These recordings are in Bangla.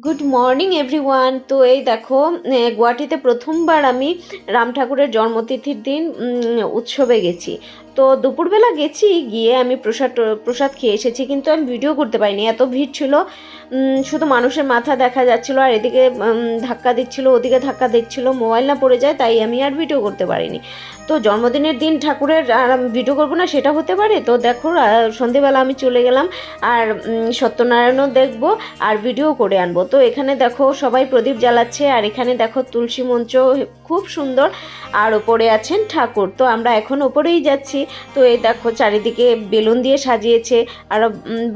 Good morning everyone. তো এই দেখো গুয়াহাটিতে প্রথমবার আমি রাম ঠাকুরের জন্মতিথির দিন উৎসবে গেছি। তো দুপুরবেলা গেছি, গিয়ে আমি প্রসাদ খেয়ে এসেছি, কিন্তু আমি ভিডিও করতে পারিনি, এত ভিড় ছিল। শুধু মানুষের মাথা দেখা যাচ্ছিলো, আর এদিকে ধাক্কা দিচ্ছিলো, ওদিকে ধাক্কা দিচ্ছিলো, মোবাইল না পড়ে যায়, তাই আমি আর ভিডিও করতে পারিনি। তো জন্মদিনের দিন ঠাকুরের আর ভিডিও করবো না সেটা হতে পারে? তো দেখো সন্ধেবেলা আমি চলে গেলাম, আর সত্যনারায়ণও দেখবো আর ভিডিও করে আনবো। তো এখানে দেখো সবাই প্রদীপ জ্বালাচ্ছে, আর এখানে দেখো তুলসী মঞ্চ খুব সুন্দর, আর ওপরে আছেন ঠাকুর। তো আমরা এখন ওপরেই যাচ্ছি। তো এই দেখো চারিদিকে বেলুন দিয়ে সাজিয়েছে, আর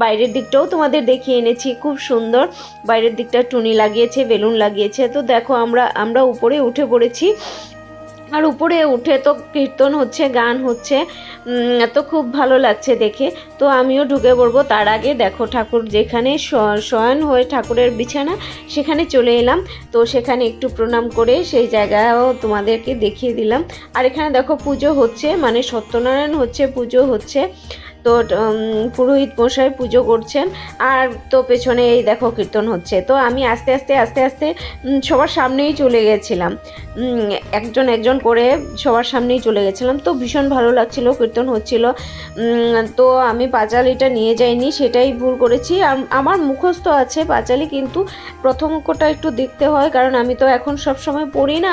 বাইরের দিকটাও তোমাদের দেখিয়ে এনেছি, খুব সুন্দর। বাইরের দিকটা টুনি লাগিয়েছে, বেলুন লাগিয়েছে। তো দেখো আমরা উপরে উঠে পড়েছি, আর উপরে উঠে তো কীর্তন হচ্ছে, গান হচ্ছে, তো খুব ভালো লাগছে দেখে। তো আমিও ঢুকে পড়বো। তার আগে দেখো ঠাকুর যেখানে শয়ন হয়ে ঠাকুরের বিছানা, সেখানে চলে এলাম। তো সেখানে একটু প্রণাম করে সেই জায়গাও তোমাদেরকে দেখিয়ে দিলাম। আর এখানে দেখো পুজো হচ্ছে, মানে সত্যনারায়ণ হচ্ছে, পুজো হচ্ছে। তো পুরোহিত মশাই পুজো করছেন, আর তো পেছনে এই দেখো কীর্তন হচ্ছে। তো আমি আস্তে আস্তে সবার সামনেই চলে গেছিলাম, একজন করে সবার সামনেই চলে গেছিলাম। তো ভীষণ ভালো লাগছিল, কীর্তন হচ্ছিল। তো আমি পাঁচালিটা নিয়ে যাইনি, সেটাই ভুল করেছি। আমার মুখস্থ আছে পাঁচালি, কিন্তু প্রথম অঙ্কটা একটু দেখতে হয়, কারণ আমি তো এখন সব সময় পড়ি না।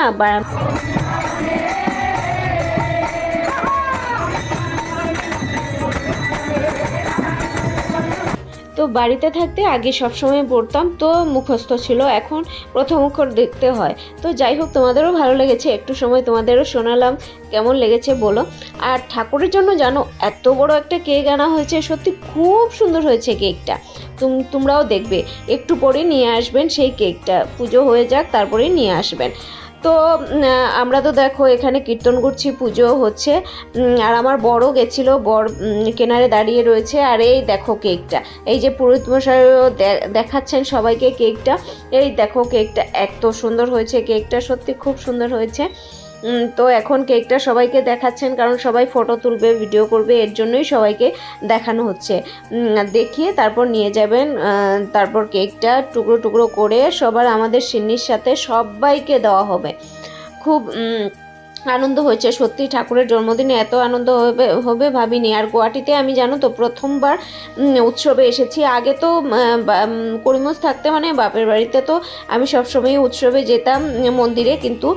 তো বাড়িতে থাকতে আগে সবসময় পড়তাম, তো মুখস্থ ছিল, এখন প্রথম অক্ষর দেখতে হয়। তো যাই হোক, তোমাদেরও ভালো লেগেছে, একটু সময় তোমাদেরও শোনালাম, কেমন লেগেছে বলো। আর ঠাকুরের জন্য জানো এত বড় একটা কেক আনা হয়েছে, সত্যি খুব সুন্দর হয়েছে কেকটা। তোমরাও দেখবে, একটু পরে নিয়ে আসবেন সেই কেকটা, পুজো হয়ে যাক তারপরে নিয়ে আসবেন। তো আমরা তো দেখো এখানে কীর্তন করছি, পুজো হচ্ছে, আর আমার বড়ও গেছিলো, বর কেনারে দাঁড়িয়ে রয়েছে। আর এই দেখো কেকটা, এই যে পুরোহিত মশাইও দেখাচ্ছেন সবাইকে কেকটা। এই দেখো কেকটা এত সুন্দর হয়েছে, কেকটা সত্যি খুব সুন্দর হয়েছে। তো এখন কেকটা সবাইকে দেখাচ্ছেন, কারণ সবাই ফটো তুলবে, ভিডিও করবে, এর জন্যই সবাইকে দেখানো হচ্ছে। দেখিয়ে তারপর নিয়ে যাবেন, তারপর কেকটা টুকরো টুকরো করে সবার আমাদের সিন্নির সাথে সবাইকে দেওয়া হবে। খুব আনন্দ হয়েছে সত্যি, ঠাকুরের জন্মদিনে এত আনন্দ হবে ভাবিনি। আর গুয়াহাটিতে আমি জানো তো প্রথমবার উৎসবে এসেছি। আগে তো করিমগঞ্জ থাকতে, মানে বাপের বাড়িতে তো আমি সবসময় উৎসবে যেতাম মন্দিরে, কিন্তু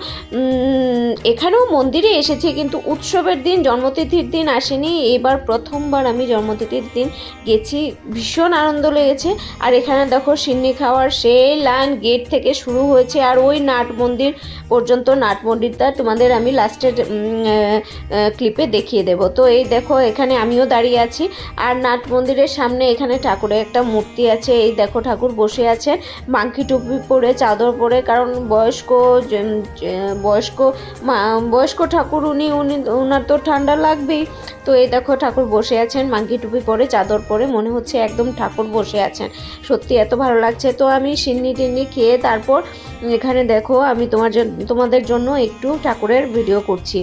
এখানেও মন্দিরে এসেছি, কিন্তু উৎসবের দিন, জন্মতিথির দিন আসেনি। এবার প্রথমবার আমি জন্মতিথির দিন গেছি, ভীষণ আনন্দ লেগেছে। আর এখানে দেখো সিন্নি খাওয়ার সেই লাইন গেট থেকে শুরু হয়েছে, আর ওই নাট মন্দির পর্যন্ত। নাট মন্দিরটা তোমাদের আমি লাস্টের ক্লিপে দেখিয়ে দেব। তো এই দেখো এখানে আমিও দাঁড়িয়ে আছি, আর নাট মন্দিরের সামনে এখানে ঠাকুরের একটা মূর্তি আছে। এই দেখো ঠাকুর বসে আছেন, মাংকি টুপি পরে, চাদর পরে, কারণ বয়স্ক ঠাকুর, উনার তো ঠান্ডা লাগবেই। তো এই দেখো ঠাকুর বসে আছেন, মাংকি টুপি পরে, চাদর পরে, মনে হচ্ছে একদম ঠাকুর বসে আছেন। সত্যি এত ভালো লাগছে। তো আমি সিন্নি টিন্নি খেয়ে তারপর এখানে দেখো আমি তোমাদের জন্য একটু ঠাকুরের ভিডিও করছি।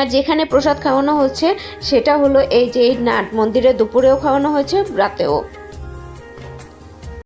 আর যেখানে প্রসাদ খাওয়ানো হচ্ছে সেটা হলো এই যে এই নাট মন্দিরে, দুপুরেও খাওয়ানো হয়েছে, রাতেও।